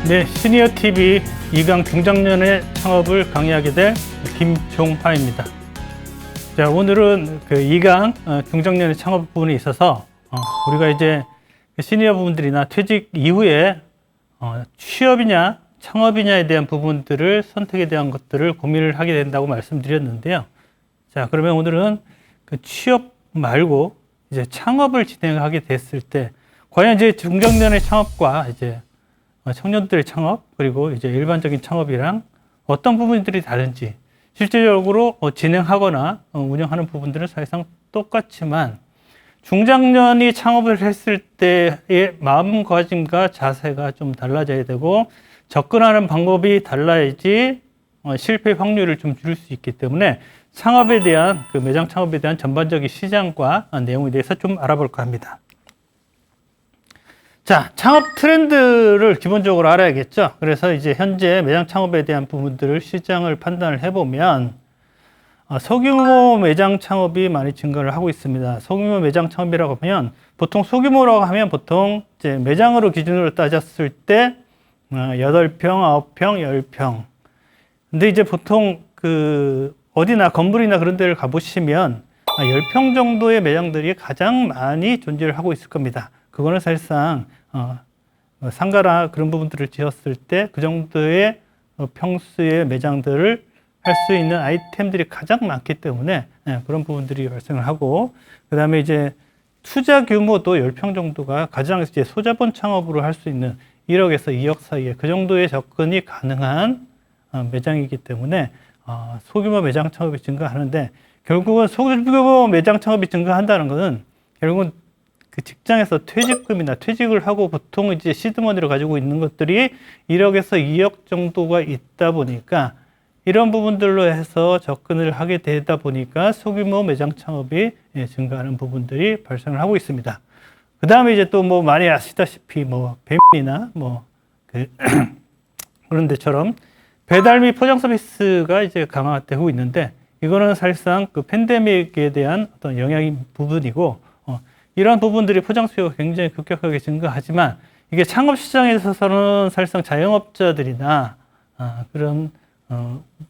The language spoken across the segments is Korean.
네, 시니어 TV 2강 중장년의 창업을 강의하게 될 김종화입니다. 자, 오늘은 그 2강 중장년의 창업 부분에 있어서 우리가 이제 시니어 부분들이나 퇴직 이후에 취업이냐 창업이냐에 대한 부분들을 선택에 대한 것들을 고민을 하게 된다고 말씀드렸는데요. 자, 그러면 오늘은 그 취업 말고 이제 창업을 진행하게 됐을 때 과연 이제 중장년의 창업과 이제 청년들의 창업 그리고 이제 일반적인 창업이랑 어떤 부분들이 다른지 실제적으로 진행하거나 운영하는 부분들은 사실상 똑같지만 중장년이 창업을 했을 때의 마음가짐과 자세가 좀 달라져야 되고 접근하는 방법이 달라야지 실패 확률을 좀 줄일 수 있기 때문에 창업에 대한 그 매장 창업에 대한 전반적인 시장과 내용에 대해서 좀 알아볼까 합니다. 자, 창업 트렌드를 기본적으로 알아야겠죠. 그래서 이제 현재 매장 창업에 대한 부분들을 시장을 판단을 해보면 소규모 매장 창업이 많이 증가를 하고 있습니다. 소규모 매장 창업이라고 하면 보통 소규모라고 하면 보통 이제 매장으로 기준으로 따졌을 때 8평, 9평, 10평. 근데 이제 보통 그 어디나 건물이나 그런 데를 가보시면 10평 정도의 매장들이 가장 많이 존재를 하고 있을 겁니다. 그거는 사실상 상가나 그런 부분들을 지었을 때 그 정도의 평수의 매장들을 할 수 있는 아이템들이 가장 많기 때문에 그런 부분들이 발생을 하고, 그 다음에 이제 투자 규모도 10평 정도가 가장 이제 소자본 창업으로 할 수 있는 1억에서 2억 사이에 그 정도의 접근이 가능한 매장이기 때문에 소규모 매장 창업이 증가하는데, 결국은 소규모 매장 창업이 증가한다는 것은 결국은 그 직장에서 퇴직금이나 퇴직을 하고 보통 이제 시드머니를 가지고 있는 것들이 1억에서 2억 정도가 있다 보니까 이런 부분들로 해서 접근을 하게 되다 보니까 소규모 매장 창업이 증가하는 부분들이 발생을 하고 있습니다. 그 다음에 이제 또 뭐 많이 아시다시피 뭐 배민이나 뭐 그런 데처럼 배달 및 포장 서비스가 이제 강화되고 있는데, 이거는 사실상 그 팬데믹에 대한 어떤 영향인 부분이고, 이러한 부분들이 포장 수요가 굉장히 급격하게 증가하지만 이게 창업 시장에 있어서는 사실상 자영업자들이나 그런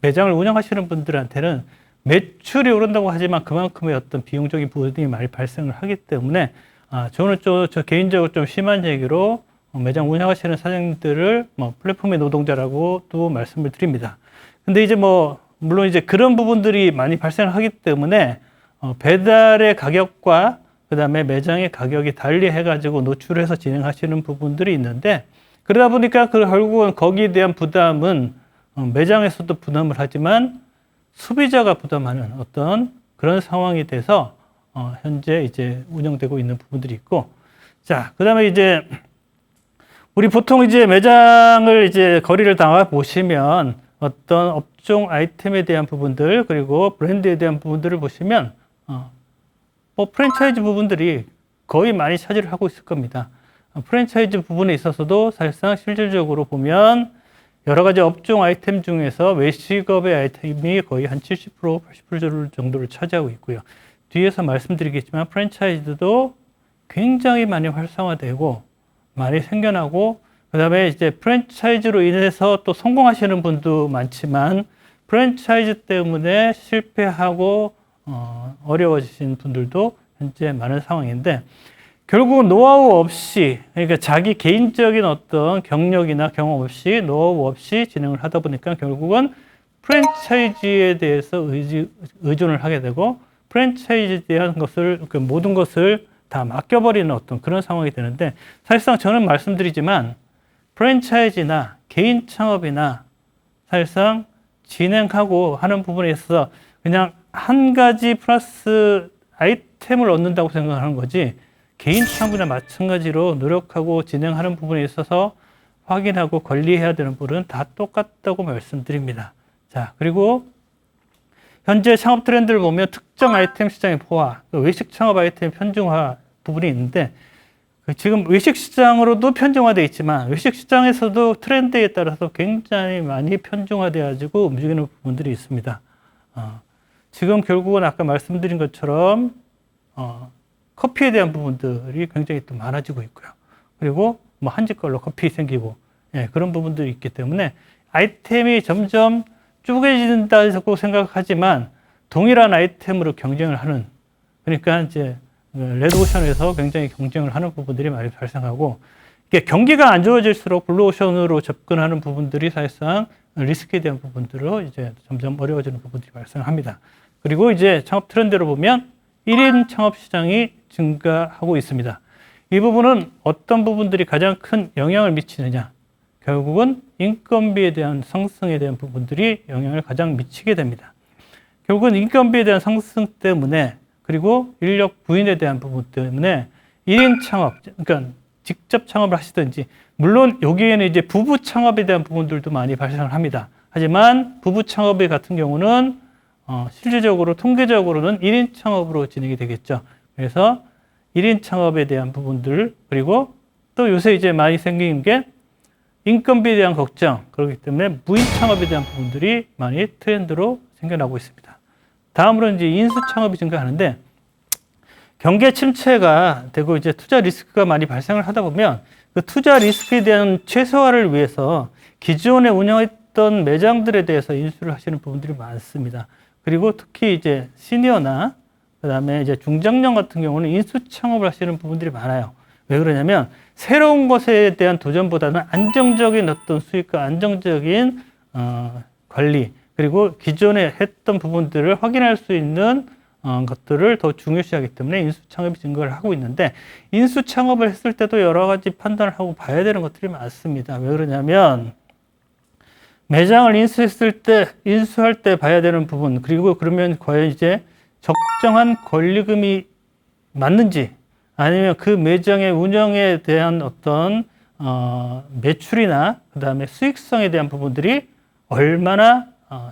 매장을 운영하시는 분들한테는 매출이 오른다고 하지만 그만큼의 어떤 비용적인 부분이 많이 발생을 하기 때문에 저는 저 개인적으로 좀 심한 얘기로 매장 운영하시는 사장님들을 플랫폼의 노동자라고 또 말씀을 드립니다. 근데 이제 물론 이제 그런 부분들이 많이 발생을 하기 때문에 배달의 가격과 그 다음에 매장의 가격이 달리 해가지고 노출해서 진행하시는 부분들이 있는데, 그러다 보니까 결국은 거기에 대한 부담은 매장에서도 부담을 하지만 소비자가 부담하는 어떤 그런 상황이 돼서 현재 이제 운영되고 있는 부분들이 있고, 자, 그 다음에 이제 우리 보통 이제 매장을 이제 거리를 나가 보시면 어떤 업종 아이템에 대한 부분들 그리고 브랜드에 대한 부분들을 보시면 프랜차이즈 부분들이 거의 많이 차지를 하고 있을 겁니다. 프랜차이즈 부분에 있어서도 사실상 실질적으로 보면 여러 가지 업종 아이템 중에서 외식업의 아이템이 거의 한 70%, 80% 정도를 차지하고 있고요. 뒤에서 말씀드리겠지만 프랜차이즈도 굉장히 많이 활성화되고 많이 생겨나고, 그 다음에 이제 프랜차이즈로 인해서 또 성공하시는 분도 많지만 프랜차이즈 때문에 실패하고 어려워지신 분들도 현재 많은 상황인데, 결국 노하우 없이, 그러니까 자기 개인적인 어떤 경력이나 경험 없이 노하우 없이 진행을 하다 보니까 결국은 프랜차이즈에 대해서 의존을 하게 되고 프랜차이즈에 대한 것을 그 모든 것을 다 맡겨버리는 어떤 그런 상황이 되는데, 사실상 저는 말씀드리지만 프랜차이즈나 개인 창업이나 사실상 진행하고 하는 부분에 있어서 그냥 한 가지 플러스 아이템을 얻는다고 생각하는 거지, 개인 창업이나 마찬가지로 노력하고 진행하는 부분에 있어서 확인하고 관리해야 되는 부분은 다 똑같다고 말씀드립니다. 자, 그리고 현재 창업 트렌드를 보면 특정 아이템 시장의 포화, 외식 창업 아이템 편중화 부분이 있는데, 지금 외식 시장으로도 편중화되어 있지만 외식 시장에서도 트렌드에 따라서 굉장히 많이 편중화되어 가지고 움직이는 부분들이 있습니다. 지금 결국은 아까 말씀드린 것처럼 커피에 대한 부분들이 굉장히 또 많아지고 있고요. 그리고 뭐 한집 걸로 커피 생기고, 예, 그런 부분들이 있기 때문에 아이템이 점점 쪼개진다고 생각하지만 동일한 아이템으로 경쟁을 하는, 그러니까 이제 레드오션에서 굉장히 경쟁을 하는 부분들이 많이 발생하고, 이게 경기가 안 좋아질수록 블루오션으로 접근하는 부분들이 사실상 리스크에 대한 부분들로 이제 점점 어려워지는 부분들이 발생합니다. 그리고 이제 창업 트렌드로 보면 1인 창업 시장이 증가하고 있습니다. 이 부분은 어떤 부분들이 가장 큰 영향을 미치느냐? 결국은 인건비에 대한 상승에 대한 부분들이 영향을 가장 미치게 됩니다. 결국은 인건비에 대한 상승 때문에, 그리고 인력 부인에 대한 부분 때문에 1인 창업, 그러니까 직접 창업을 하시든지, 물론 여기에는 이제 부부 창업에 대한 부분들도 많이 발생을 합니다. 하지만 부부 창업 같은 경우는 실질적으로 통계적으로는 1인 창업으로 진행이 되겠죠. 그래서 1인 창업에 대한 부분들, 그리고 또 요새 이제 많이 생긴 게 인건비에 대한 걱정, 그렇기 때문에 무인 창업에 대한 부분들이 많이 트렌드로 생겨나고 있습니다. 다음으로 이제 인수 창업이 증가하는데, 경기 침체가 되고 이제 투자 리스크가 많이 발생을 하다 보면 그 투자 리스크에 대한 최소화를 위해서 기존에 운영했던 매장들에 대해서 인수를 하시는 부분들이 많습니다. 그리고 특히 이제 시니어나 그다음에 이제 중장년 같은 경우는 인수 창업을 하시는 부분들이 많아요. 왜 그러냐면 새로운 것에 대한 도전보다는 안정적인 어떤 수익과 안정적인 관리, 그리고 기존에 했던 부분들을 확인할 수 있는 것들을 더 중요시하기 때문에 인수 창업이 증가를 하고 있는데, 인수 창업을 했을 때도 여러 가지 판단을 하고 봐야 되는 것들이 많습니다. 왜 그러냐면 매장을 인수할 때 봐야 되는 부분, 그리고 그러면 과연 이제 적정한 권리금이 맞는지, 아니면 그 매장의 운영에 대한 어떤 매출이나 그 다음에 수익성에 대한 부분들이 얼마나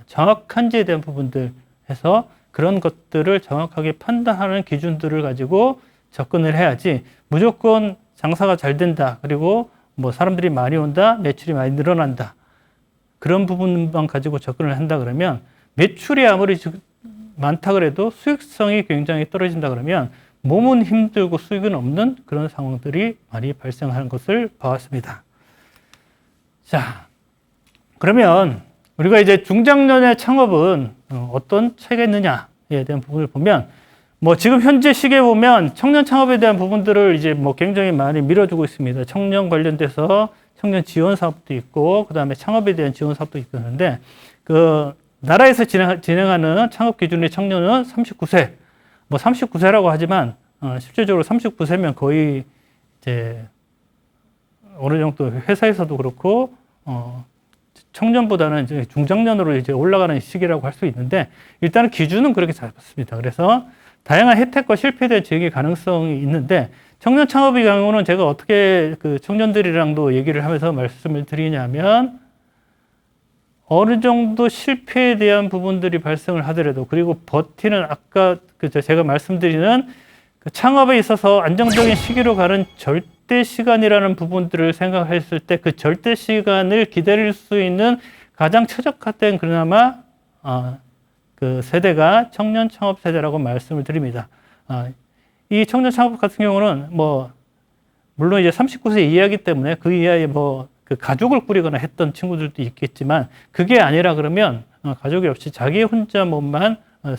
정확한지에 대한 부분들 해서 그런 것들을 정확하게 판단하는 기준들을 가지고 접근을 해야지, 무조건 장사가 잘 된다, 그리고 뭐 사람들이 많이 온다, 매출이 많이 늘어난다, 그런 부분만 가지고 접근을 한다 그러면 매출이 아무리 많다 그래도 수익성이 굉장히 떨어진다 그러면 몸은 힘들고 수익은 없는 그런 상황들이 많이 발생하는 것을 봐왔습니다. 자, 그러면 우리가 이제 중장년의 창업은 어떤 차이가 있느냐에 대한 부분을 보면, 뭐 지금 현재 시기에 보면 청년 창업에 대한 부분들을 이제 뭐 굉장히 많이 밀어주고 있습니다. 청년 관련돼서 청년 지원 사업도 있고, 그 다음에 창업에 대한 지원 사업도 있는데, 그 나라에서 진행하는 창업 기준의 청년은 39세, 뭐 39세라고 하지만 실질적으로 39세면 거의 이제 어느 정도 회사에서도 그렇고 청년보다는 이제 중장년으로 이제 올라가는 시기라고 할 수 있는데, 일단은 기준은 그렇게 잡았습니다. 그래서 다양한 혜택과 실패에 대한 제기 가능성이 있는데, 청년 창업의 경우는 제가 어떻게 그 청년들이랑도 얘기를 하면서 말씀을 드리냐면, 어느 정도 실패에 대한 부분들이 발생을 하더라도, 그리고 버티는, 아까 제가 말씀드리는 그 창업에 있어서 안정적인 시기로 가는 절대 시간이라는 부분들을 생각했을 때 그 절대 시간을 기다릴 수 있는 가장 최적화된 그나마 그 세대가 청년 창업 세대라고 말씀을 드립니다. 이 청년 창업 같은 경우는 뭐 물론 이제 39세 이하이기 때문에 그 이하에 뭐 그 가족을 꾸리거나 했던 친구들도 있겠지만, 그게 아니라 그러면 가족이 없이 자기 혼자 몸만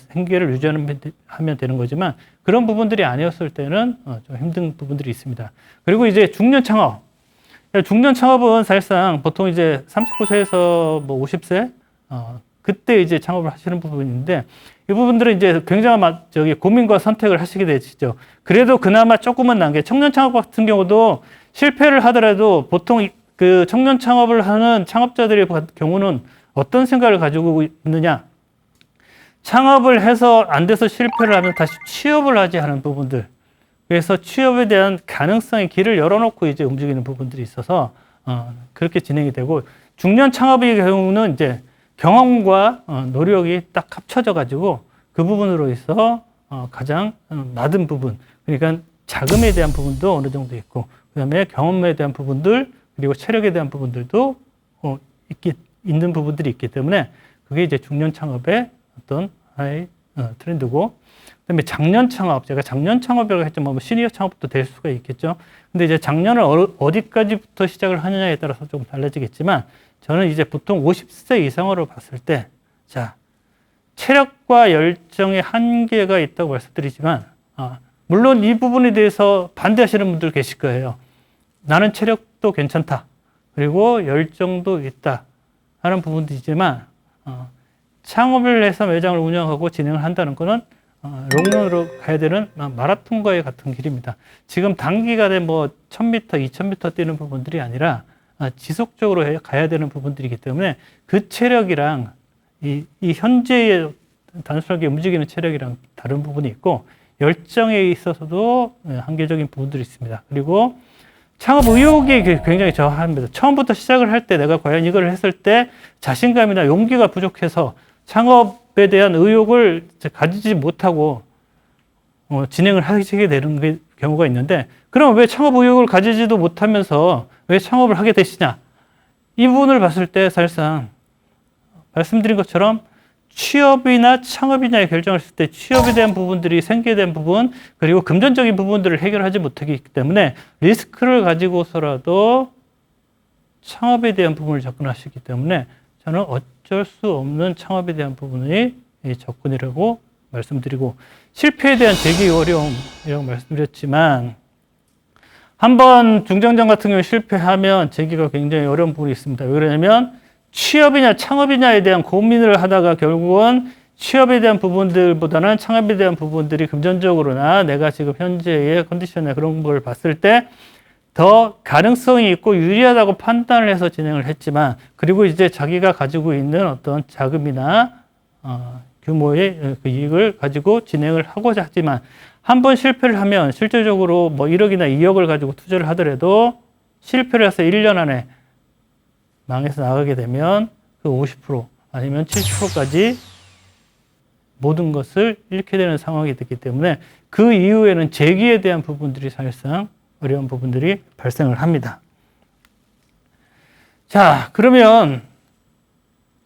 생계를 유지하면 되는 거지만, 그런 부분들이 아니었을 때는 좀 힘든 부분들이 있습니다. 그리고 이제 중년 창업. 중년 창업은 사실상 보통 이제 39세에서 뭐 50세 그때 이제 창업을 하시는 부분인데, 이 부분들은 이제 굉장한 고민과 선택을 하시게 되시죠. 그래도 그나마 조금은 난 게, 청년 창업 같은 경우도 실패를 하더라도 보통 그 청년 창업을 하는 창업자들의 경우는 어떤 생각을 가지고 있느냐? 창업을 해서 안 돼서 실패를 하면 다시 취업을 하지 하는 부분들. 그래서 취업에 대한 가능성의 길을 열어놓고 이제 움직이는 부분들이 있어서 그렇게 진행이 되고, 중년 창업의 경우는 이제 경험과 노력이 딱 합쳐져 가지고 그 부분으로 있어 가장 낮은 부분, 그러니까 자금에 대한 부분도 어느 정도 있고, 그다음에 경험에 대한 부분들, 그리고 체력에 대한 부분들도 있는 부분들이 있기 때문에 그게 이제 중년 창업의 어떤 하나의 트렌드고, 그다음에 작년 창업, 제가 작년 창업이라고 했지만 뭐 시니어 창업도 될 수가 있겠죠. 근데 이제 작년을 어디까지부터 시작을 하느냐에 따라서 조금 달라지겠지만 저는 이제 보통 50세 이상으로 봤을 때, 자, 체력과 열정의 한계가 있다고 말씀드리지만, 물론 이 부분에 대해서 반대하시는 분들 계실 거예요. 나는 체력도 괜찮다. 그리고 열정도 있다. 하는 부분도 있지만, 창업을 해서 매장을 운영하고 진행을 한다는 것은 롱런으로 가야 되는 마라톤과의 같은 길입니다. 지금 단기간에 뭐 1000m, 2000m 뛰는 부분들이 아니라 지속적으로 가야 되는 부분들이기 때문에 그 체력이랑 이 현재의 단순하게 움직이는 체력이랑 다른 부분이 있고 열정에 있어서도 한계적인 부분들이 있습니다. 그리고 창업 의욕이 굉장히 저하합니다. 처음부터 시작을 할 때 내가 과연 이걸 했을 때 자신감이나 용기가 부족해서 창업에 대한 의욕을 가지지 못하고 진행을 하시게 되는 경우가 있는데, 그럼 왜 창업 의욕을 가지지도 못하면서 왜 창업을 하게 되시냐? 이 부분을 봤을 때 사실상 말씀드린 것처럼 취업이나 창업이냐의 결정을 했을 때 취업에 대한 부분들이 생계에 대한 부분 그리고 금전적인 부분들을 해결하지 못하기 때문에 리스크를 가지고서라도 창업에 대한 부분을 접근하시기 때문에 저는 어쩔 수 없는 창업에 대한 부분의 접근이라고 말씀드리고, 실패에 대한 재기 어려움이라고 말씀드렸지만 한번 중정장 같은 경우에 실패하면 재기가 굉장히 어려운 부분이 있습니다. 왜 그러냐면 취업이냐 창업이냐에 대한 고민을 하다가 결국은 취업에 대한 부분들보다는 창업에 대한 부분들이 금전적으로나 내가 지금 현재의 컨디션이나 그런 걸 봤을 때 더 가능성이 있고 유리하다고 판단을 해서 진행을 했지만, 그리고 이제 자기가 가지고 있는 어떤 자금이나 규모의 그 이익을 가지고 진행을 하고자 하지만 한 번 실패를 하면 실질적으로 뭐 1억이나 2억을 가지고 투자를 하더라도 실패를 해서 1년 안에 망해서 나가게 되면 그 50% 아니면 70%까지 모든 것을 잃게 되는 상황이 됐기 때문에 그 이후에는 재기에 대한 부분들이 사실상 어려운 부분들이 발생을 합니다. 자, 그러면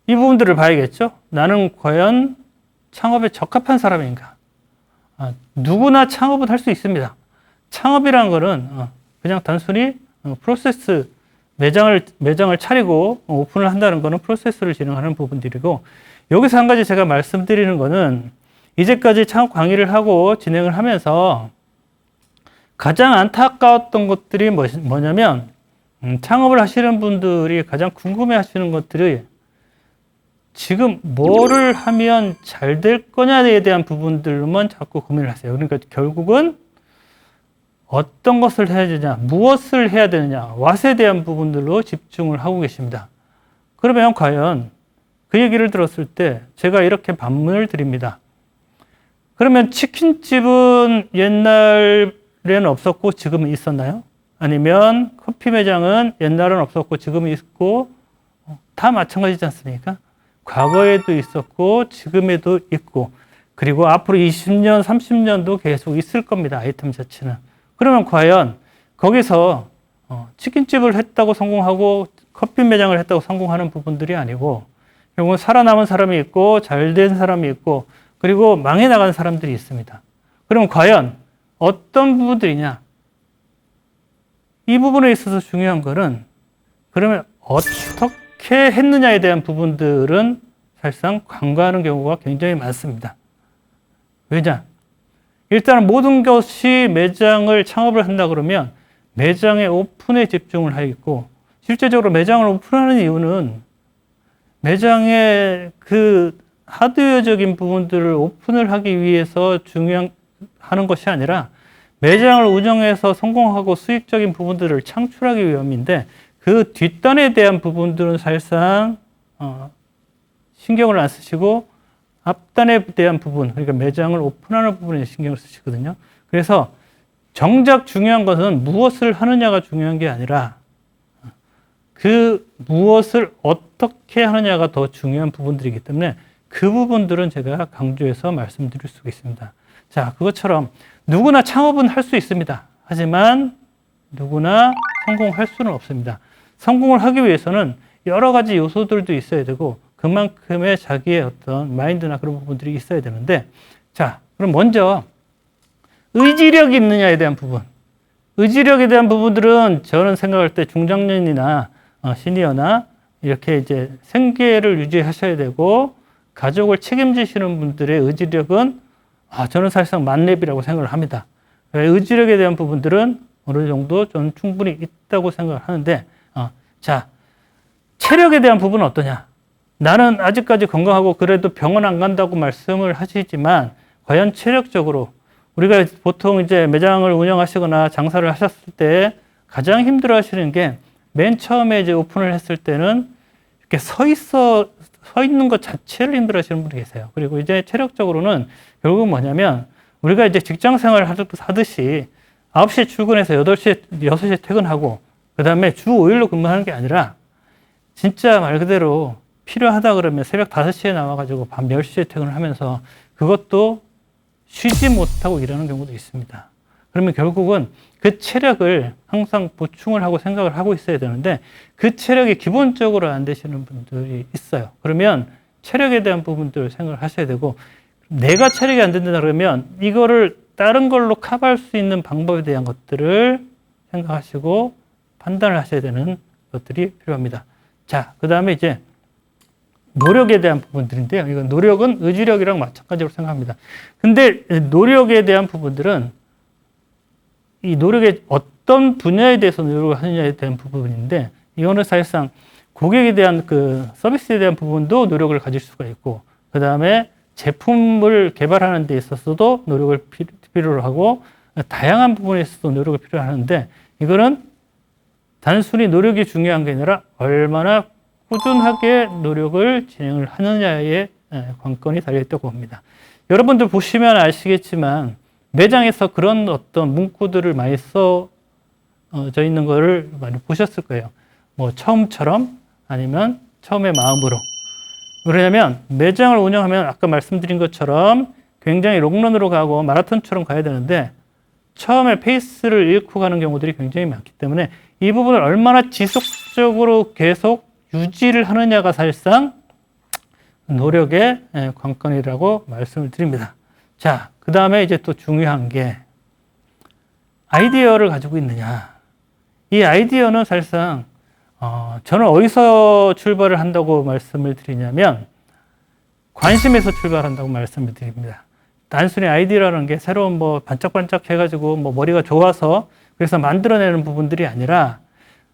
이 부분들을 봐야겠죠? 나는 과연 창업에 적합한 사람인가? 누구나 창업은 할 수 있습니다. 창업이라는 거는 그냥 단순히 프로세스, 매장을 차리고 오픈을 한다는 거는 프로세스를 진행하는 부분들이고, 여기서 한 가지 제가 말씀드리는 거는 이제까지 창업 강의를 하고 진행을 하면서 가장 안타까웠던 것들이 뭐냐면 창업을 하시는 분들이 가장 궁금해 하시는 것들이 지금 뭐를 하면 잘 될 거냐에 대한 부분들만 자꾸 고민을 하세요. 그러니까 결국은 어떤 것을 해야 되냐, 무엇을 해야 되느냐, 왓에 대한 부분들로 집중을 하고 계십니다. 그러면 과연 그 얘기를 들었을 때 제가 이렇게 반문을 드립니다. 그러면 치킨집은 옛날에는 없었고 지금은 있었나요? 아니면 커피 매장은 옛날은 없었고 지금은 있고 다 마찬가지지 않습니까? 과거에도 있었고 지금에도 있고 그리고 앞으로 20년, 30년도 계속 있을 겁니다. 아이템 자체는. 그러면 과연 거기서 치킨집을 했다고 성공하고 커피 매장을 했다고 성공하는 부분들이 아니고 결국은 살아남은 사람이 있고 잘된 사람이 있고 그리고 망해 나간 사람들이 있습니다. 그럼 과연 어떤 부분들이냐? 이 부분에 있어서 중요한 거는 그러면 어떻게 했느냐에 대한 부분들은 사실상 간과하는 경우가 굉장히 많습니다. 왜냐? 일단 모든 것이 매장을 창업을 한다 그러면 매장의 오픈에 집중을 하겠고, 실제적으로 매장을 오픈하는 이유는 매장의 그 하드웨어적인 부분들을 오픈을 하기 위해서 하는 것이 아니라 매장을 운영해서 성공하고 수익적인 부분들을 창출하기 위함인데, 그 뒷단에 대한 부분들은 사실상 신경을 안 쓰시고 앞단에 대한 부분, 그러니까 매장을 오픈하는 부분에 신경을 쓰시거든요. 그래서 정작 중요한 것은 무엇을 하느냐가 중요한 게 아니라 그 무엇을 어떻게 하느냐가 더 중요한 부분들이기 때문에 그 부분들은 제가 강조해서 말씀드릴 수가 있습니다. 자, 그것처럼 누구나 창업은 할 수 있습니다. 하지만 누구나 성공할 수는 없습니다. 성공을 하기 위해서는 여러 가지 요소들도 있어야 되고 그만큼의 자기의 어떤 마인드나 그런 부분들이 있어야 되는데, 자, 그럼 먼저 의지력이 있느냐에 대한 부분. 의지력에 대한 부분들은 저는 생각할 때 중장년이나 시니어나 이렇게 이제 생계를 유지하셔야 되고 가족을 책임지시는 분들의 의지력은 저는 사실상 만렙이라고 생각을 합니다. 의지력에 대한 부분들은 어느 정도 저는 충분히 있다고 생각을 하는데 자, 체력에 대한 부분은 어떠냐? 나는 아직까지 건강하고 그래도 병원 안 간다고 말씀을 하시지만 과연 체력적으로 우리가 보통 이제 매장을 운영하시거나 장사를 하셨을 때 가장 힘들어 하시는 게 맨 처음에 이제 오픈을 했을 때는 이렇게 서 있는 것 자체를 힘들어 하시는 분이 계세요. 그리고 이제 체력적으로는 결국은 뭐냐면 우리가 이제 직장 생활을 하듯이 9시에 출근해서 6시에 퇴근하고 그 다음에 주 5일로 근무하는 게 아니라 진짜 말 그대로 필요하다 그러면 새벽 5시에 나와가지고 밤 10시에 퇴근을 하면서 그것도 쉬지 못하고 일하는 경우도 있습니다. 그러면 결국은 그 체력을 항상 보충을 하고 생각을 하고 있어야 되는데 그 체력이 기본적으로 안 되시는 분들이 있어요. 그러면 체력에 대한 부분들을 생각을 하셔야 되고 내가 체력이 안 된다 그러면 이거를 다른 걸로 커버할 수 있는 방법에 대한 것들을 생각하시고 판단을 하셔야 되는 것들이 필요합니다. 자, 그 다음에 이제 노력에 대한 부분들인데요. 이건 노력은 의지력이랑 마찬가지로 생각합니다. 근데 노력에 대한 부분들은 이 노력의 어떤 분야에 대해서 노력을 하느냐에 대한 부분인데 이거는 사실상 고객에 대한 그 서비스에 대한 부분도 노력을 가질 수가 있고 그 다음에 제품을 개발하는 데 있어서도 노력을 필요로 하고 다양한 부분에 있어서도 노력을 필요로 하는데 이거는 단순히 노력이 중요한 게 아니라 얼마나 꾸준하게 노력을 진행을 하느냐에 관건이 달려있다고 봅니다. 여러분들 보시면 아시겠지만 매장에서 그런 어떤 문구들을 많이 써져 있는 거를 많이 보셨을 거예요. 뭐 처음처럼 아니면 처음의 마음으로. 왜냐하면 매장을 운영하면 아까 말씀드린 것처럼 굉장히 롱런으로 가고 마라톤처럼 가야 되는데 처음에 페이스를 잃고 가는 경우들이 굉장히 많기 때문에 이 부분을 얼마나 지속적으로 계속 유지를 하느냐가 사실상 노력의 관건이라고 말씀을 드립니다. 자, 그 다음에 이제 또 중요한 게 아이디어를 가지고 있느냐. 이 아이디어는 사실상 저는 어디서 출발을 한다고 말씀을 드리냐면 관심에서 출발한다고 말씀을 드립니다. 단순히 아이디어라는 게 새로운 뭐 반짝반짝 해가지고 뭐 머리가 좋아서 그래서 만들어내는 부분들이 아니라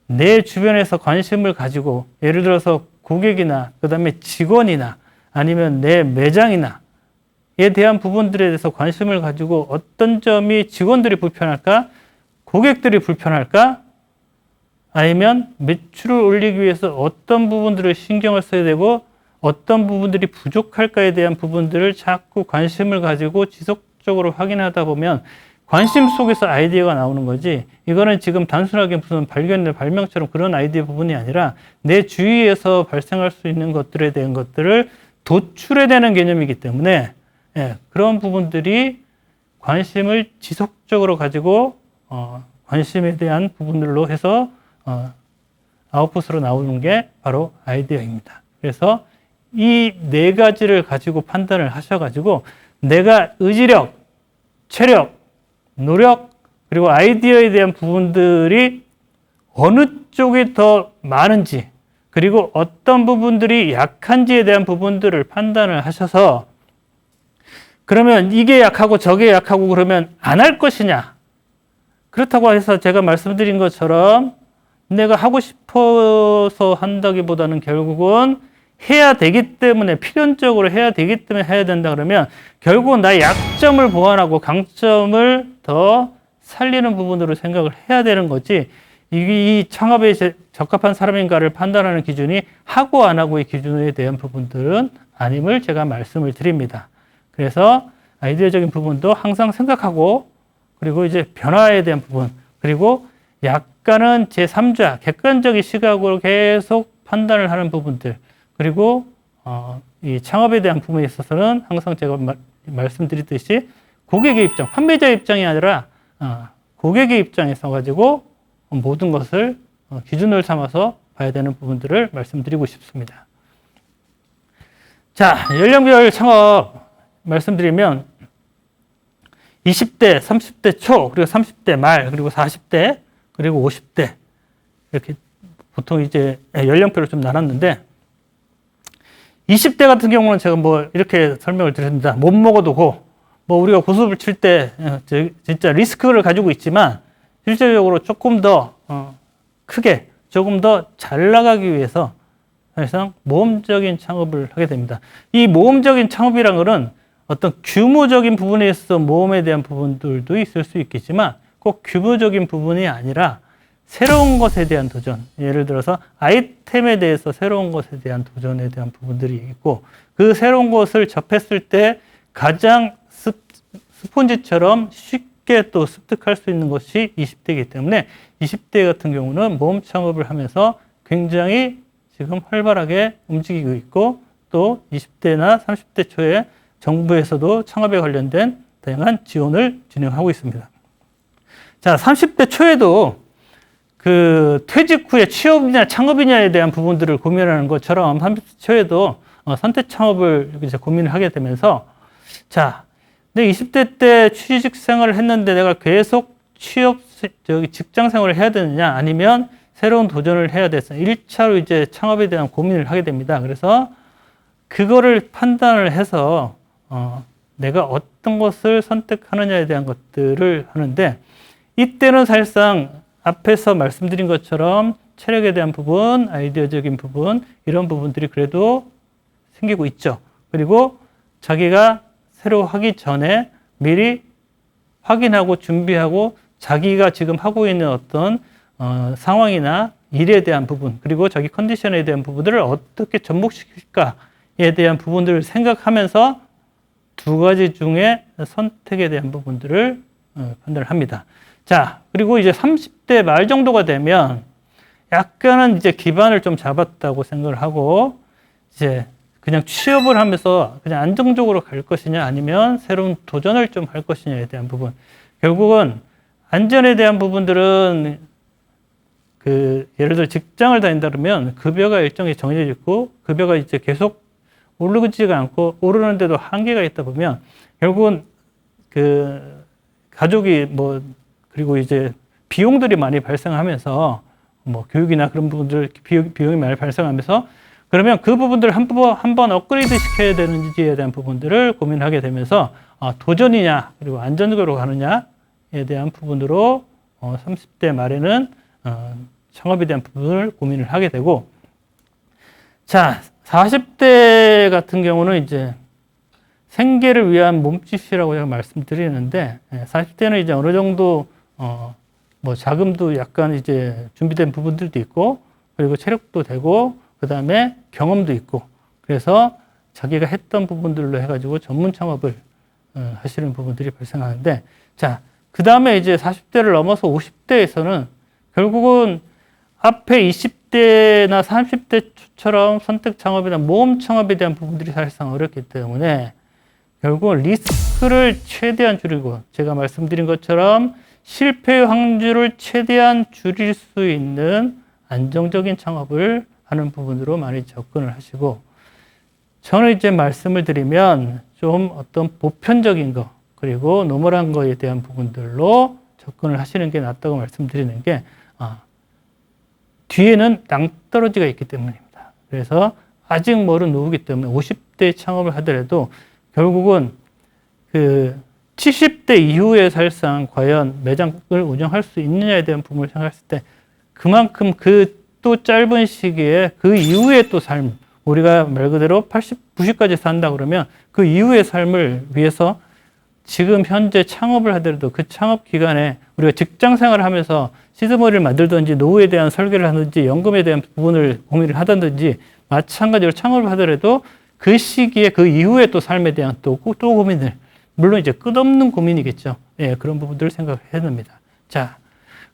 내 주변에서 관심을 가지고 예를 들어서 고객이나 그 다음에 직원이나 아니면 내 매장이나 에 대한 부분들에 대해서 관심을 가지고 어떤 점이 직원들이 불편할까? 고객들이 불편할까? 아니면 매출을 올리기 위해서 어떤 부분들을 신경을 써야 되고 어떤 부분들이 부족할까에 대한 부분들을 자꾸 관심을 가지고 지속적으로 확인하다 보면 관심 속에서 아이디어가 나오는 거지 이거는 지금 단순하게 무슨 발명처럼 그런 아이디어 부분이 아니라 내 주위에서 발생할 수 있는 것들에 대한 것들을 도출해내는 개념이기 때문에 그런 부분들이 관심을 지속적으로 가지고 관심에 대한 부분들로 해서 아웃풋으로 나오는 게 바로 아이디어입니다. 그래서 이 네 가지를 가지고 판단을 하셔가지고 내가 의지력, 체력, 노력, 그리고 아이디어에 대한 부분들이 어느 쪽이 더 많은지 그리고 어떤 부분들이 약한지에 대한 부분들을 판단을 하셔서 그러면 이게 약하고 저게 약하고 그러면 안 할 것이냐? 그렇다고 해서 제가 말씀드린 것처럼 내가 하고 싶어서 한다기보다는 결국은 해야 되기 때문에 필연적으로 해야 되기 때문에 해야 된다 그러면 결국은 나의 약점을 보완하고 강점을 더 살리는 부분으로 생각을 해야 되는 거지 이 창업에 적합한 사람인가를 판단하는 기준이 하고 안 하고의 기준에 대한 부분들은 아님을 제가 말씀을 드립니다. 그래서 아이디어적인 부분도 항상 생각하고 그리고 이제 변화에 대한 부분 그리고 약간은 제3자 객관적인 시각으로 계속 판단을 하는 부분들 그리고 이 창업에 대한 부분에 있어서는 항상 제가 말씀드렸듯이 고객의 입장, 판매자의 입장이 아니라 고객의 입장에서 가지고 모든 것을 기준을 삼아서 봐야 되는 부분들을 말씀드리고 싶습니다. 자, 연령별 창업 말씀드리면 20대, 30대 초, 그리고 30대 말, 그리고 40대, 그리고 50대. 이렇게 보통 이제 연령표를 좀 나눴는데, 20대 같은 경우는 제가 뭐 이렇게 설명을 드렸습니다. 못 먹어도 고, 뭐 우리가 고수업을 칠 때 진짜 리스크를 가지고 있지만, 실질적으로 조금 더 크게, 조금 더 잘 나가기 위해서 사실상 모험적인 창업을 하게 됩니다. 이 모험적인 창업이란 것은 어떤 규모적인 부분에 있어서 모험에 대한 부분들도 있을 수 있겠지만 꼭 규모적인 부분이 아니라 새로운 것에 대한 도전, 예를 들어서 아이템에 대해서 새로운 것에 대한 도전에 대한 부분들이 있고 그 새로운 것을 접했을 때 가장 스폰지처럼 쉽게 또 습득할 수 있는 것이 20대이기 때문에 20대 같은 경우는 모험 창업을 하면서 굉장히 지금 활발하게 움직이고 있고 또 20대나 30대 초에 정부에서도 창업에 관련된 다양한 지원을 진행하고 있습니다. 자, 30대 초에도 그 퇴직 후에 취업이냐 창업이냐에 대한 부분들을 고민하는 것처럼 30대 초에도 선택 창업을 이제 고민을 하게 되면서 자, 근데 20대 때 취직 생활을 했는데 내가 계속 직장 생활을 해야 되느냐 아니면 새로운 도전을 해야 돼서 1차로 이제 창업에 대한 고민을 하게 됩니다. 그래서 그거를 판단을 해서 내가 어떤 것을 선택하느냐에 대한 것들을 하는데 이때는 사실상 앞에서 말씀드린 것처럼 체력에 대한 부분, 아이디어적인 부분 이런 부분들이 그래도 생기고 있죠. 그리고 자기가 새로 하기 전에 미리 확인하고 준비하고 자기가 지금 하고 있는 어떤 상황이나 일에 대한 부분 그리고 자기 컨디션에 대한 부분들을 어떻게 접목시킬까에 대한 부분들을 생각하면서 두 가지 중에 선택에 대한 부분들을 판단을 합니다. 자, 그리고 이제 30대 말 정도가 되면 약간은 이제 기반을 좀 잡았다고 생각을 하고 이제 그냥 취업을 하면서 그냥 안정적으로 갈 것이냐 아니면 새로운 도전을 좀 할 것이냐에 대한 부분. 결국은 안전에 대한 부분들은 예를 들어 직장을 다닌다 그러면 급여가 일정히 정해져 있고 급여가 이제 계속 오르지가 않고 오르는데도 한계가 있다 보면 결국은 가족이 그리고 이제 비용들이 많이 발생하면서 교육이나 그런 부분들 비용이 많이 발생하면서 그러면 그 부분들을 한번 업그레이드 시켜야 되는지에 대한 부분들을 고민하게 되면서 도전이냐 그리고 안전적으로 가느냐에 대한 부분으로 30대 말에는 창업에 대한 부분을 고민을 하게 되고 자 40대 같은 경우는 이제 생계를 위한 몸짓이라고 제가 말씀드리는데 40대는 이제 어느 정도 자금도 약간 이제 준비된 부분들도 있고 그리고 체력도 되고 그 다음에 경험도 있고 그래서 자기가 했던 부분들로 해가지고 전문 창업을 하시는 부분들이 발생하는데 자, 그 다음에 이제 40대를 넘어서 50대에서는 결국은 앞에 20대나 30대처럼 선택 창업이나 모험 창업에 대한 부분들이 사실상 어렵기 때문에 결국은 리스크를 최대한 줄이고 제가 말씀드린 것처럼 실패 확률을 최대한 줄일 수 있는 안정적인 창업을 하는 부분으로 많이 접근을 하시고 저는 이제 말씀을 드리면 좀 어떤 보편적인 거 그리고 노멀한 거에 대한 부분들로 접근을 하시는 게 낫다고 말씀드리는 게 뒤에는 낭떠러지가 있기 때문입니다. 그래서 아직 멀은 노후기 때문에 50대 창업을 하더라도 결국은 70대 이후에 사실상 과연 매장을 운영할 수 있느냐에 대한 부분을 생각했을 때 그만큼 또 짧은 시기에 그 이후의 또 삶, 우리가 말 그대로 80, 90까지 산다 그러면 그 이후의 삶을 위해서 지금 현재 창업을 하더라도 그 창업 기간에 우리가 직장 생활을 하면서 시드머니를 만들든지 노후에 대한 설계를 하든지 연금에 대한 부분을 고민을 하든지 마찬가지로 창업을 하더라도 그 시기에 그 이후에 또 삶에 대한 또 고민을 물론 이제 끝없는 고민이겠죠. 예, 그런 부분들을 생각해야 됩니다. 자,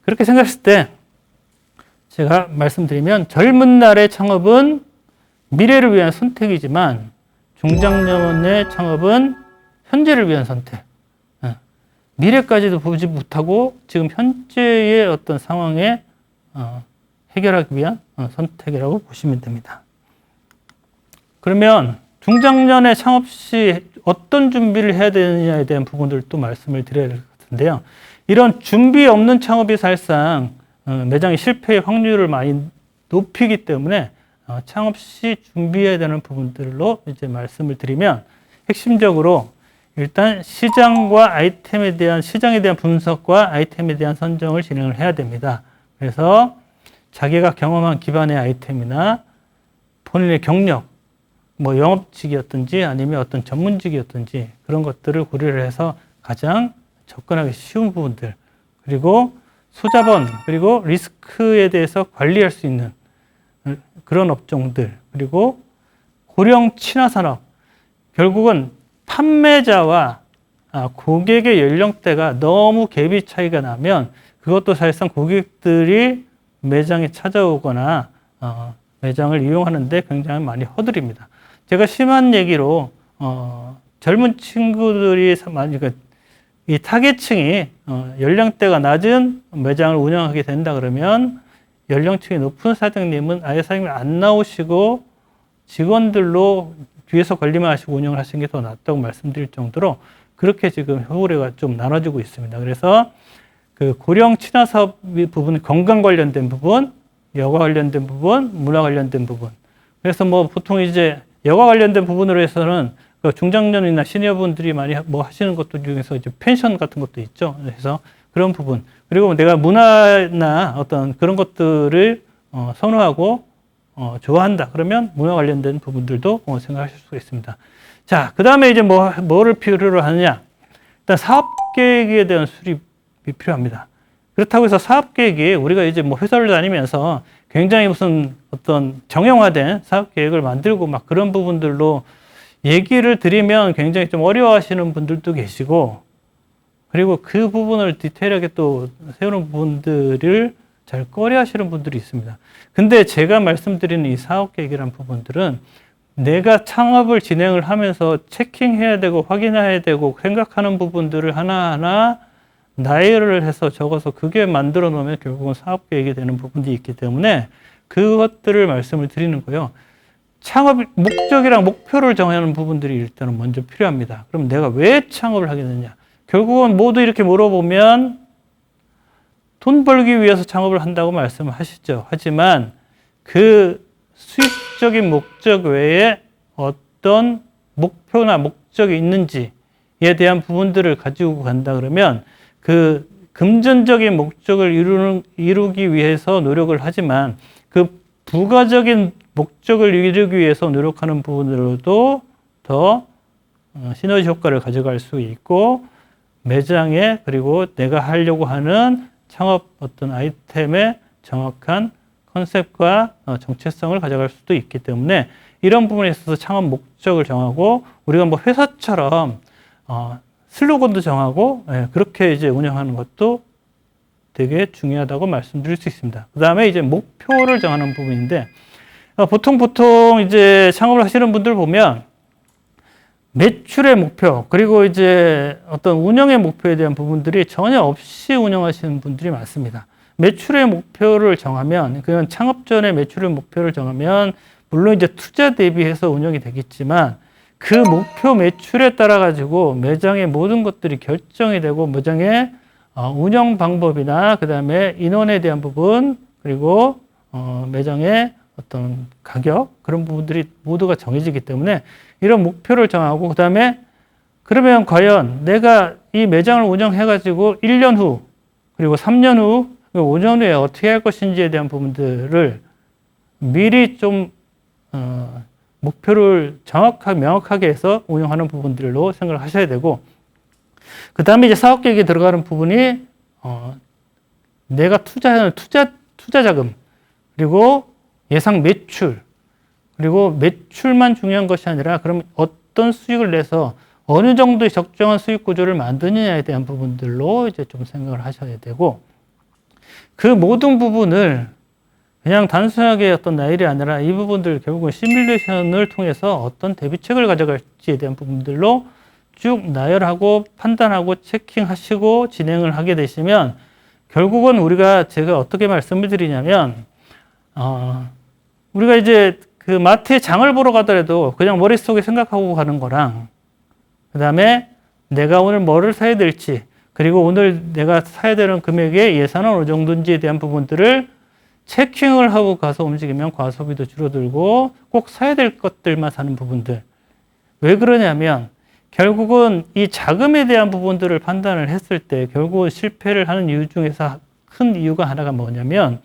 그렇게 생각했을 때 제가 말씀드리면 젊은 날의 창업은 미래를 위한 선택이지만 중장년의 창업은 현재를 위한 선택. 미래까지도 보지 못하고 지금 현재의 어떤 상황에 해결하기 위한 선택이라고 보시면 됩니다. 그러면 중장년의 창업 시 어떤 준비를 해야 되느냐에 대한 부분들도 말씀을 드려야 될 것 같은데요. 이런 준비 없는 창업이 사실상 매장의 실패의 확률을 많이 높이기 때문에 창업 시 준비해야 되는 부분들로 이제 말씀을 드리면, 핵심적으로 일단 시장에 대한 분석과 아이템에 대한 선정을 진행을 해야 됩니다. 그래서 자기가 경험한 기반의 아이템이나 본인의 경력, 뭐 영업직이었든지 아니면 어떤 전문직이었든지 그런 것들을 고려를 해서 가장 접근하기 쉬운 부분들, 그리고 소자본, 그리고 리스크에 대해서 관리할 수 있는 그런 업종들, 그리고 고령 친화산업, 결국은 판매자와 고객의 연령대가 너무 갭이 차이가 나면 그것도 사실상 고객들이 매장에 찾아오거나 매장을 이용하는데 굉장히 많이 허들입니다. 제가 심한 얘기로 젊은 친구들이 많이 이 타겟층이 연령대가 낮은 매장을 운영하게 된다 그러면 연령층이 높은 사장님은 아예 사장님이 안 나오시고 직원들로 뒤에서 관리만 하시고 운영을 하시는 게 더 낫다고 말씀드릴 정도로 그렇게 지금 효율화가 좀 나눠지고 있습니다. 그래서 그 고령 친화 사업 부분, 건강 관련된 부분, 여가 관련된 부분, 문화 관련된 부분. 그래서 뭐 보통 이제 여가 관련된 부분으로 해서는 그 중장년이나 시니어분들이 많이 뭐 하시는 것들 중에서 이제 펜션 같은 것도 있죠. 그래서 그런 부분. 그리고 내가 문화나 어떤 그런 것들을 선호하고 좋아한다. 그러면 문화 관련된 부분들도 생각하실 수가 있습니다. 자, 그 다음에 이제 뭐를 필요로 하느냐. 일단 사업 계획에 대한 수립이 필요합니다. 그렇다고 해서 사업 계획이 우리가 이제 뭐 회사를 다니면서 굉장히 무슨 어떤 정형화된 사업 계획을 만들고 막 그런 부분들로 얘기를 드리면 굉장히 좀 어려워하시는 분들도 계시고, 그리고 그 부분을 디테일하게 또 세우는 분들을 잘 꺼려 하시는 분들이 있습니다. 근데 제가 말씀드리는 이 사업 계획이라는 부분들은 내가 창업을 진행을 하면서 체킹해야 되고 확인해야 되고 생각하는 부분들을 하나하나 나열을 해서 적어서 그게 만들어 놓으면 결국은 사업 계획이 되는 부분이 있기 때문에 그것들을 말씀을 드리는 거예요. 창업 목적이랑 목표를 정하는 부분들이 일단은 먼저 필요합니다. 그럼 내가 왜 창업을 하겠느냐? 결국은 모두 이렇게 물어보면 돈 벌기 위해서 창업을 한다고 말씀을 하시죠. 하지만 그 수익적인 목적 외에 어떤 목표나 목적이 있는지에 대한 부분들을 가지고 간다 그러면 그 금전적인 목적을 이루기 위해서 노력을 하지만 그 부가적인 목적을 이루기 위해서 노력하는 부분으로도 더 시너지 효과를 가져갈 수 있고, 매장에 그리고 내가 하려고 하는 창업 어떤 아이템의 정확한 컨셉과 정체성을 가져갈 수도 있기 때문에 이런 부분에 있어서 창업 목적을 정하고, 우리가 뭐 회사처럼 슬로건도 정하고 그렇게 이제 운영하는 것도 되게 중요하다고 말씀드릴 수 있습니다. 그 다음에 이제 목표를 정하는 부분인데, 보통 이제 창업을 하시는 분들 보면 매출의 목표, 그리고 이제 어떤 운영의 목표에 대한 부분들이 전혀 없이 운영하시는 분들이 많습니다. 매출의 목표를 정하면, 그냥 창업 전에 매출의 목표를 정하면, 물론 이제 투자 대비해서 운영이 되겠지만, 그 목표 매출에 따라 가지고 매장의 모든 것들이 결정이 되고, 매장의 운영 방법이나 그 다음에 인원에 대한 부분, 그리고 매장의 어떤 가격, 그런 부분들이 모두가 정해지기 때문에 이런 목표를 정하고, 그 다음에 그러면 과연 내가 이 매장을 운영해가지고 1년 후, 그리고 3년 후, 5년 후에 어떻게 할 것인지에 대한 부분들을 미리 좀 목표를 명확하게 해서 운영하는 부분들로 생각을 하셔야 되고, 그 다음에 이제 사업 계획에 들어가는 부분이 내가 투자하는 투자 자금, 그리고 예상 매출, 그리고 매출만 중요한 것이 아니라 그럼 어떤 수익을 내서 어느 정도의 적정한 수익 구조를 만드느냐에 대한 부분들로 이제 좀 생각을 하셔야 되고, 그 모든 부분을 그냥 단순하게 어떤 나열이 아니라 이 부분들 결국은 시뮬레이션을 통해서 어떤 대비책을 가져갈지에 대한 부분들로 쭉 나열하고 판단하고 체킹하시고 진행을 하게 되시면, 결국은 제가 어떻게 말씀을 드리냐면, 우리가 이제 그 마트에 장을 보러 가더라도 그냥 머릿속에 생각하고 가는 거랑 그 다음에 내가 오늘 뭐를 사야 될지, 그리고 오늘 내가 사야 되는 금액의 예산은 어느 정도인지에 대한 부분들을 체킹을 하고 가서 움직이면 과소비도 줄어들고 꼭 사야 될 것들만 사는 부분들. 왜 그러냐면 결국은 이 자금에 대한 부분들을 판단을 했을 때 결국은 실패를 하는 이유 중에서 큰 이유가 하나가 뭐냐면,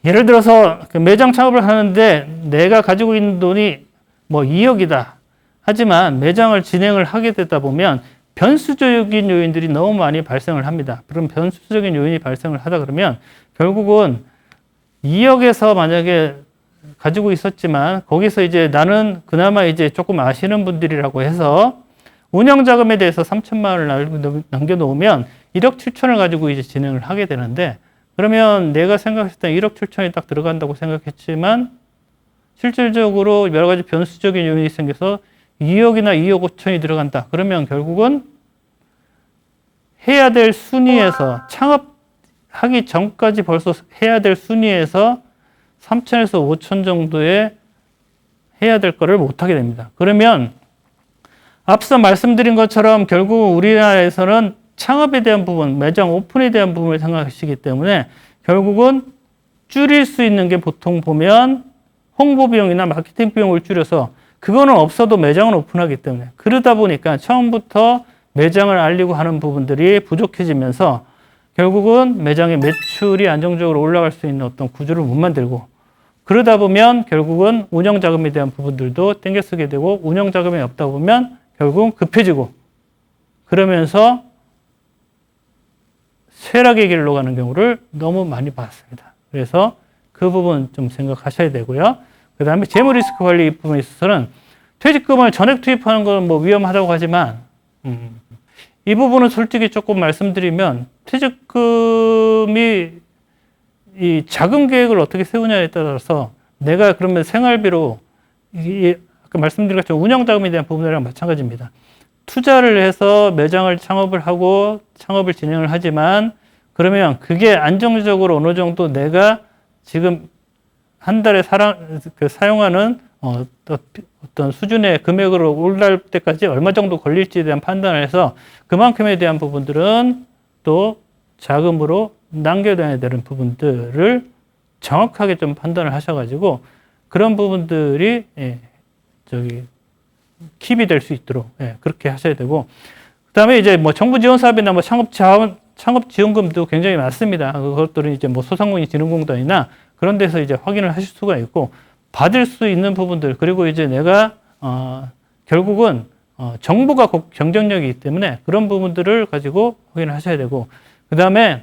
예를 들어서 매장 창업을 하는데 내가 가지고 있는 돈이 뭐 2억이다. 하지만 매장을 진행을 하게 되다 보면 변수적인 요인들이 너무 많이 발생을 합니다. 그럼 변수적인 요인이 발생을 하다 그러면 결국은 2억에서 만약에 가지고 있었지만 거기서 이제 나는 그나마 이제 조금 아시는 분들이라고 해서 운영자금에 대해서 3천만 원을 남겨놓으면 1억 7천을 가지고 이제 진행을 하게 되는데, 그러면 내가 생각했을 때 1억 7천이 딱 들어간다고 생각했지만 실질적으로 여러 가지 변수적인 요인이 생겨서 2억이나 2억 5천이 들어간다. 그러면 결국은 해야 될 순위에서 창업하기 전까지 벌써 해야 될 순위에서 3천에서 5천 정도에 해야 될 거를 못하게 됩니다. 그러면 앞서 말씀드린 것처럼 결국 우리나라에서는 창업에 대한 부분, 매장 오픈에 대한 부분을 생각하시기 때문에 결국은 줄일 수 있는 게 보통 보면 홍보 비용이나 마케팅 비용을 줄여서, 그거는 없어도 매장을 오픈하기 때문에, 그러다 보니까 처음부터 매장을 알리고 하는 부분들이 부족해지면서 결국은 매장의 매출이 안정적으로 올라갈 수 있는 어떤 구조를 못 만들고, 그러다 보면 결국은 운영자금에 대한 부분들도 땡겨 쓰게 되고, 운영자금이 없다 보면 결국은 급해지고, 그러면서 쇠락의 길로 가는 경우를 너무 많이 봤습니다. 그래서 그 부분 좀 생각하셔야 되고요. 그 다음에 재무 리스크 관리 부분에 있어서는 퇴직금을 전액 투입하는 건 뭐 위험하다고 하지만, 이 부분은 솔직히 조금 말씀드리면 퇴직금이 이 자금 계획을 어떻게 세우냐에 따라서 내가 그러면 생활비로 아까 말씀드린 것처럼 운영자금에 대한 부분이랑 마찬가지입니다. 투자를 해서 매장을 창업을 하고 창업을 진행을 하지만 그러면 그게 안정적으로 어느 정도 내가 지금 한 달에 사용하는 어떤 수준의 금액으로 올라갈 때까지 얼마 정도 걸릴지에 대한 판단을 해서 그만큼에 대한 부분들은 또 자금으로 남겨둬야 되는 부분들을 정확하게 좀 판단을 하셔가지고 그런 부분들이 킵이 될 수 있도록 그렇게 하셔야 되고, 그다음에 이제 뭐 정부 지원 사업이나 뭐 창업 지원금도 굉장히 많습니다. 그것들은 이제 뭐 소상공인진흥공단이나 그런 데서 이제 확인을 하실 수가 있고 받을 수 있는 부분들, 그리고 이제 내가 결국은 정부가 경쟁력이기 때문에 그런 부분들을 가지고 확인을 하셔야 되고, 그다음에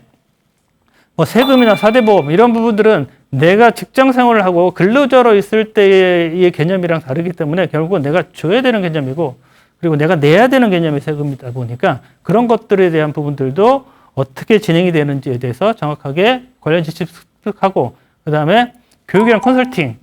뭐 세금이나 4대 보험 이런 부분들은 내가 직장 생활을 하고 근로자로 있을 때의 개념이랑 다르기 때문에 결국은 내가 줘야 되는 개념이고, 그리고 내가 내야 되는 개념이 세금이다 보니까 그런 것들에 대한 부분들도 어떻게 진행이 되는지에 대해서 정확하게 관련 지식 습득하고, 그 다음에 교육이랑 컨설팅,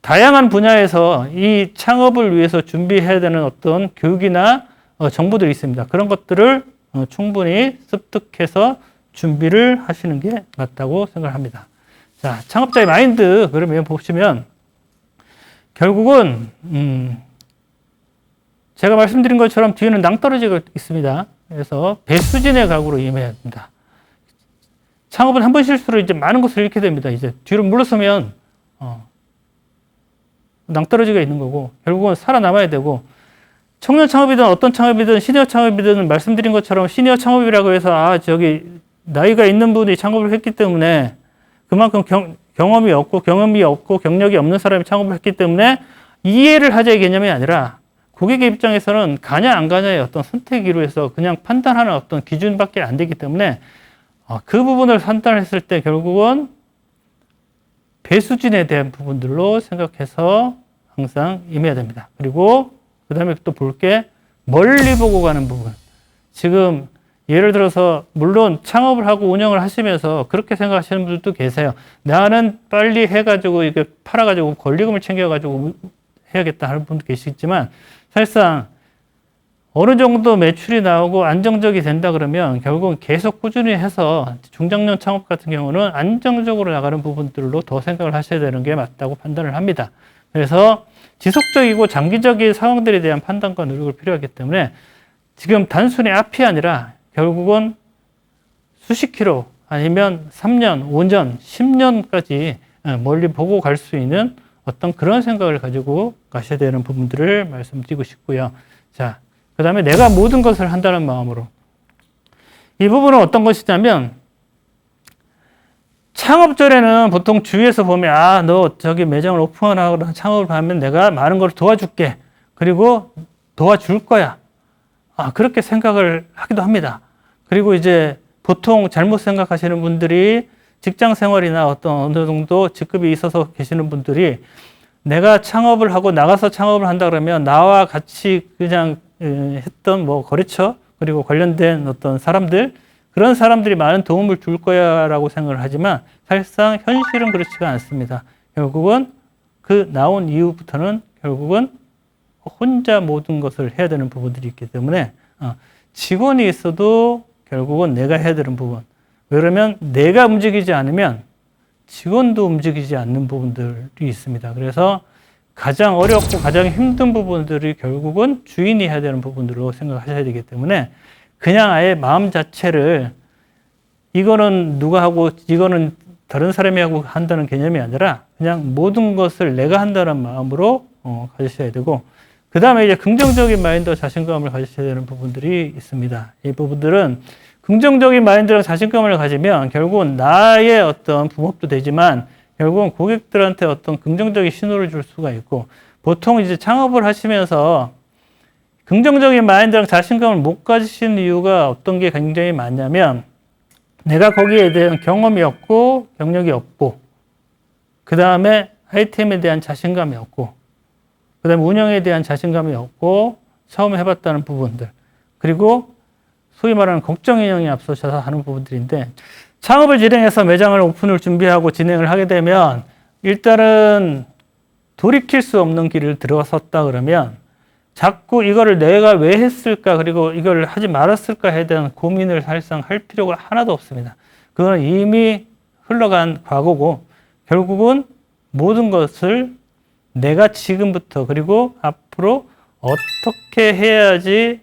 다양한 분야에서 이 창업을 위해서 준비해야 되는 어떤 교육이나 정보들이 있습니다. 그런 것들을 충분히 습득해서 준비를 하시는 게 맞다고 생각합니다. 자, 창업자의 마인드, 그러면 보시면 결국은 제가 말씀드린 것처럼 뒤에는 낭떠러지가 있습니다. 그래서 배수진의 각오로 임해야 됩니다. 창업은 한 번 실수로 이제 많은 것을 잃게 됩니다. 이제 뒤로 물러서면 낭떠러지가 있는 거고 결국은 살아남아야 되고, 청년 창업이든 어떤 창업이든 시니어 창업이든 말씀드린 것처럼 시니어 창업이라고 해서 저기 나이가 있는 분이 창업을 했기 때문에 그만큼 경험이 없고 경력이 없는 사람이 창업을 했기 때문에 이해를 하자의 개념이 아니라 고객의 입장에서는 가냐 안 가냐의 어떤 선택으로 해서 그냥 판단하는 어떤 기준밖에 안 되기 때문에 그 부분을 판단했을 때 결국은 배수진에 대한 부분들로 생각해서 항상 임해야 됩니다. 그리고 그 다음에 또 볼 게 멀리 보고 가는 부분. 지금 예를 들어서 물론 창업을 하고 운영을 하시면서 그렇게 생각하시는 분들도 계세요. 나는 빨리 해가지고 이게 팔아가지고 권리금을 챙겨가지고 해야겠다 하는 분도 계시겠지만 사실상 어느 정도 매출이 나오고 안정적이 된다 그러면 결국은 계속 꾸준히 해서 중장년 창업 같은 경우는 안정적으로 나가는 부분들로 더 생각을 하셔야 되는 게 맞다고 판단을 합니다. 그래서 지속적이고 장기적인 상황들에 대한 판단과 노력을 필요하기 때문에 지금 단순히 앞이 아니라 결국은 수십 킬로 아니면 3년, 5년, 10년까지 멀리 보고 갈 수 있는 어떤 그런 생각을 가지고 가셔야 되는 부분들을 말씀드리고 싶고요. 자, 그 다음에 내가 모든 것을 한다는 마음으로. 이 부분은 어떤 것이냐면 창업 전에는 보통 주위에서 보면 너 저기 매장을 오픈하거나 창업을 하면 내가 많은 걸 도와줄게. 그리고 도와줄 거야. 그렇게 생각을 하기도 합니다. 그리고 이제 보통 잘못 생각하시는 분들이 직장 생활이나 어떤 어느 정도 직급이 있어서 계시는 분들이 내가 창업을 하고 나가서 창업을 한다 그러면 나와 같이 그냥 했던 뭐 거래처 그리고 관련된 어떤 사람들 그런 사람들이 많은 도움을 줄 거야 라고 생각을 하지만 사실상 현실은 그렇지가 않습니다. 결국은 그 나온 이후부터는 결국은 혼자 모든 것을 해야 되는 부분들이 있기 때문에 직원이 있어도 결국은 내가 해야 되는 부분. 그러면 내가 움직이지 않으면 직원도 움직이지 않는 부분들이 있습니다. 그래서 가장 어렵고 가장 힘든 부분들이 결국은 주인이 해야 되는 부분들로 생각하셔야 되기 때문에 그냥 아예 마음 자체를 이거는 누가 하고 이거는 다른 사람이 하고 한다는 개념이 아니라 그냥 모든 것을 내가 한다는 마음으로 가지셔야 되고 그 다음에 이제 긍정적인 마인드와 자신감을 가지셔야 되는 부분들이 있습니다. 이 부분들은 긍정적인 마인드랑 자신감을 가지면 결국은 나의 어떤 붕업도 되지만 결국은 고객들한테 어떤 긍정적인 신호를 줄 수가 있고 보통 이제 창업을 하시면서 긍정적인 마인드랑 자신감을 못 가지시는 이유가 어떤 게 굉장히 많냐면 내가 거기에 대한 경험이 없고 경력이 없고 그 다음에 아이템에 대한 자신감이 없고 그 다음에 운영에 대한 자신감이 없고 처음 해봤다는 부분들 그리고 소위 말하는 걱정 인형이 앞서서 하는 부분들인데 창업을 진행해서 매장을 오픈을 준비하고 진행을 하게 되면 일단은 돌이킬 수 없는 길을 들어섰다 그러면 자꾸 이거를 내가 왜 했을까 그리고 이걸 하지 말았을까에 대한 고민을 사실상 할 필요가 하나도 없습니다. 그건 이미 흘러간 과거고 결국은 모든 것을 내가 지금부터 그리고 앞으로 어떻게 해야지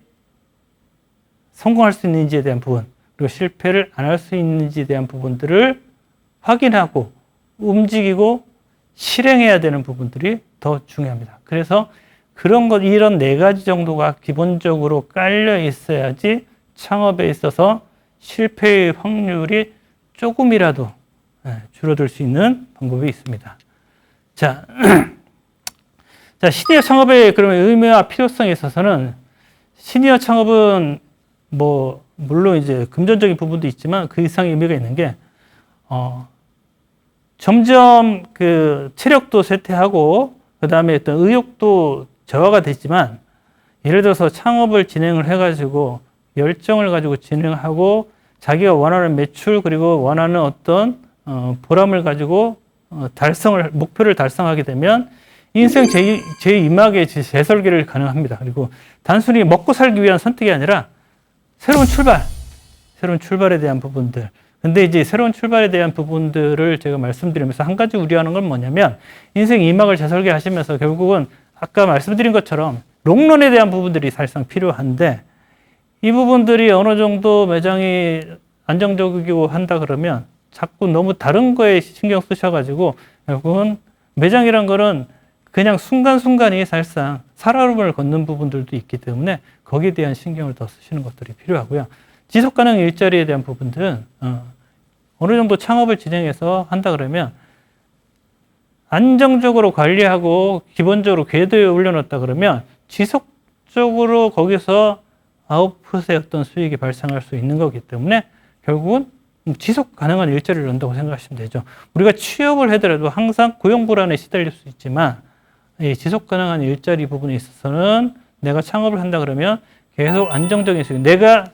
성공할 수 있는지에 대한 부분 그리고 실패를 안 할 수 있는지에 대한 부분들을 확인하고 움직이고 실행해야 되는 부분들이 더 중요합니다. 그래서 그런 것 이런 네 가지 정도가 기본적으로 깔려 있어야지 창업에 있어서 실패의 확률이 조금이라도 줄어들 수 있는 방법이 있습니다. 자, 시니어 창업의 그러면 의미와 필요성에 있어서는 시니어 창업은 물론 이제 금전적인 부분도 있지만 그 이상의 의미가 있는 게, 점점 그 체력도 쇠퇴하고, 그 다음에 어떤 의욕도 저하가 되지만, 예를 들어서 창업을 진행을 해가지고, 열정을 가지고 진행하고, 자기가 원하는 매출, 그리고 원하는 어떤, 보람을 가지고, 목표를 달성하게 되면, 인생 제2막의 재설계를 가능합니다. 그리고 단순히 먹고 살기 위한 선택이 아니라, 새로운 출발에 대한 부분들. 근데 이제 새로운 출발에 대한 부분들을 제가 말씀드리면서 한 가지 우려하는 건 뭐냐면 인생 2막을 재설계하시면서 결국은 아까 말씀드린 것처럼 롱런에 대한 부분들이 사실상 필요한데 이 부분들이 어느 정도 매장이 안정적이고 한다 그러면 자꾸 너무 다른 거에 신경 쓰셔가지고 결국은 매장이란 거는 그냥 순간순간이 사실상 살아름을 걷는 부분들도 있기 때문에 거기에 대한 신경을 더 쓰시는 것들이 필요하고요. 지속가능 일자리에 대한 부분들은 어느 정도 창업을 진행해서 한다 그러면 안정적으로 관리하고 기본적으로 궤도에 올려놓았다 그러면 지속적으로 거기서 아웃풋의 어떤 수익이 발생할 수 있는 거기 때문에 결국은 지속 가능한 일자리를 넣는다고 생각하시면 되죠. 우리가 취업을 하더라도 항상 고용 불안에 시달릴 수 있지만 이 지속 가능한 일자리 부분에 있어서는 내가 창업을 한다 그러면 계속 안정적인 수익, 내가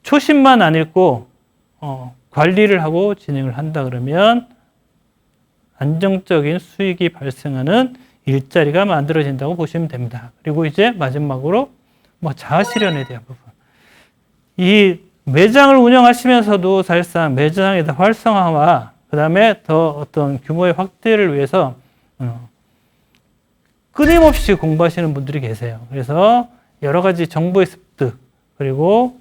초심만 안 잃고 관리를 하고 진행을 한다 그러면 안정적인 수익이 발생하는 일자리가 만들어진다고 보시면 됩니다. 그리고 이제 마지막으로 자아실현에 대한 부분. 이 매장을 운영하시면서도 사실상 매장의 활성화와 그 다음에 더 어떤 규모의 확대를 위해서 끊임없이 공부하시는 분들이 계세요. 그래서 여러 가지 정보의 습득, 그리고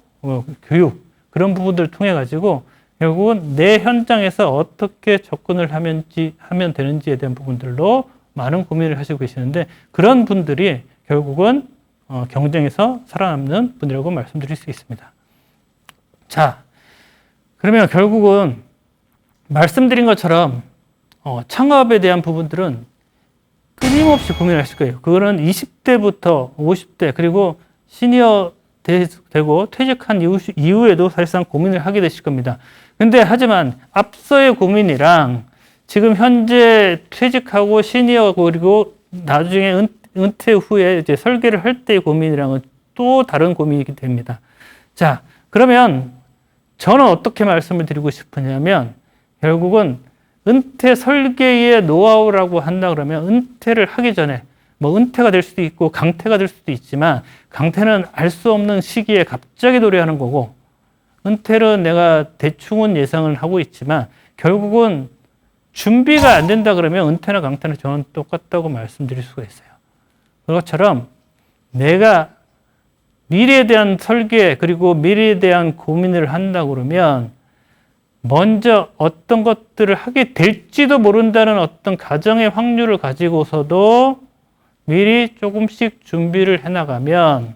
교육, 그런 부분들을 통해 가지고 결국은 내 현장에서 어떻게 접근을 하면 되는지에 대한 부분들로 많은 고민을 하시고 계시는데, 그런 분들이 결국은 경쟁에서 살아남는 분이라고 말씀드릴 수 있습니다. 자, 그러면 결국은 말씀드린 것처럼 창업에 대한 부분들은 끊임없이 고민을 하실 거예요. 그거는 20대부터 50대, 그리고 시니어 되고 퇴직한 이후에도 사실상 고민을 하게 되실 겁니다. 근데 하지만 앞서의 고민이랑 지금 현재 퇴직하고 시니어, 그리고 나중에 은퇴 후에 이제 설계를 할 때의 고민이랑은 또 다른 고민이 됩니다. 자, 그러면 저는 어떻게 말씀을 드리고 싶으냐면, 결국은 은퇴 설계의 노하우라고 한다 그러면, 은퇴를 하기 전에 뭐 은퇴가 될 수도 있고 강퇴가 될 수도 있지만, 강퇴는 알 수 없는 시기에 갑자기 도래하는 거고, 은퇴는 내가 대충은 예상을 하고 있지만 결국은 준비가 안 된다 그러면 은퇴나 강퇴는 저는 똑같다고 말씀드릴 수가 있어요. 그것처럼 내가 미래에 대한 설계, 그리고 미래에 대한 고민을 한다 그러면 먼저 어떤 것들을 하게 될지도 모른다는 어떤 가정의 확률을 가지고서도 미리 조금씩 준비를 해나가면,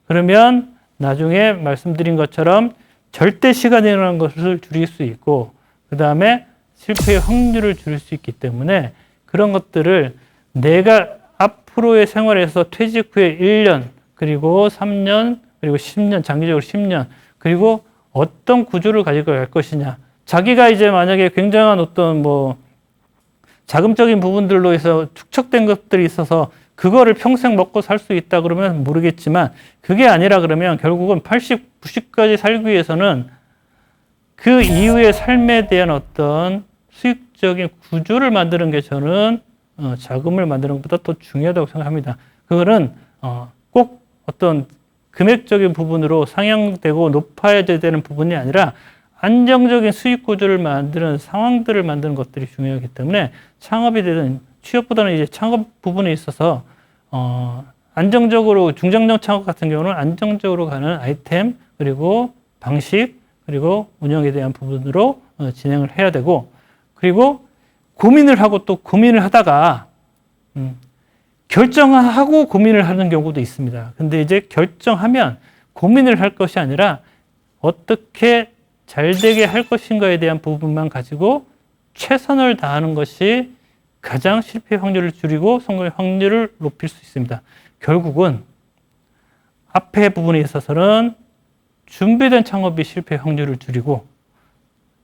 그러면 나중에 말씀드린 것처럼 절대 시간이라는 것을 줄일 수 있고, 그 다음에 실패의 확률을 줄일 수 있기 때문에, 그런 것들을 내가 앞으로의 생활에서 퇴직 후에 1년, 그리고 3년, 그리고 10년, 장기적으로 10년, 그리고 어떤 구조를 가지고 갈 것이냐. 자기가 이제 만약에 굉장한 어떤 자금적인 부분들로 해서 축적된 것들이 있어서 그거를 평생 먹고 살 수 있다 그러면 모르겠지만, 그게 아니라 그러면 결국은 80, 90까지 살기 위해서는 그 이후의 삶에 대한 어떤 수익적인 구조를 만드는 게 저는 자금을 만드는 것보다 더 중요하다고 생각합니다. 그거는 꼭 어떤 금액적인 부분으로 상향되고 높아야 되는 부분이 아니라 안정적인 수익 구조를 만드는 상황들을 만드는 것들이 중요하기 때문에, 창업이 되든 취업보다는 이제 창업 부분에 있어서 안정적으로, 중장년 창업 같은 경우는 안정적으로 가는 아이템, 그리고 방식, 그리고 운영에 대한 부분으로 진행을 해야 되고, 그리고 고민을 하고 또 고민을 하다가 결정하고 고민을 하는 경우도 있습니다. 근데 이제 결정하면 고민을 할 것이 아니라 어떻게 잘 되게 할 것인가에 대한 부분만 가지고 최선을 다하는 것이 가장 실패 확률을 줄이고 성공의 확률을 높일 수 있습니다. 결국은 앞에 부분에 있어서는 준비된 창업이 실패 확률을 줄이고,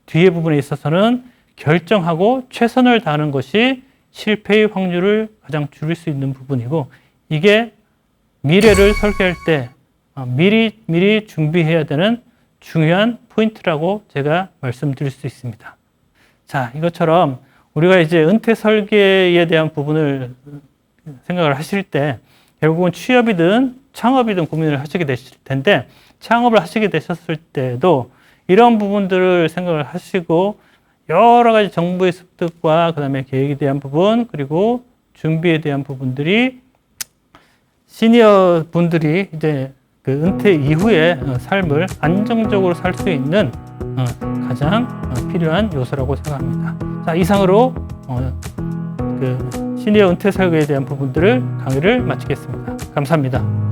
뒤에 부분에 있어서는 결정하고 최선을 다하는 것이 실패의 확률을 가장 줄일 수 있는 부분이고, 이게 미래를 설계할 때 미리 준비해야 되는 중요한 포인트라고 제가 말씀드릴 수 있습니다. 자, 이것처럼 우리가 이제 은퇴 설계에 대한 부분을 생각을 하실 때 결국은 취업이든 창업이든 고민을 하시게 되실 텐데, 창업을 하시게 되셨을 때도 이런 부분들을 생각을 하시고 여러 가지 정보의 습득과 그다음에 계획에 대한 부분, 그리고 준비에 대한 부분들이 시니어 분들이 이제 그 은퇴 이후의 삶을 안정적으로 살 수 있는 가장 필요한 요소라고 생각합니다. 자, 이상으로 그 시니어 은퇴 설계에 대한 부분들을 강의를 마치겠습니다. 감사합니다.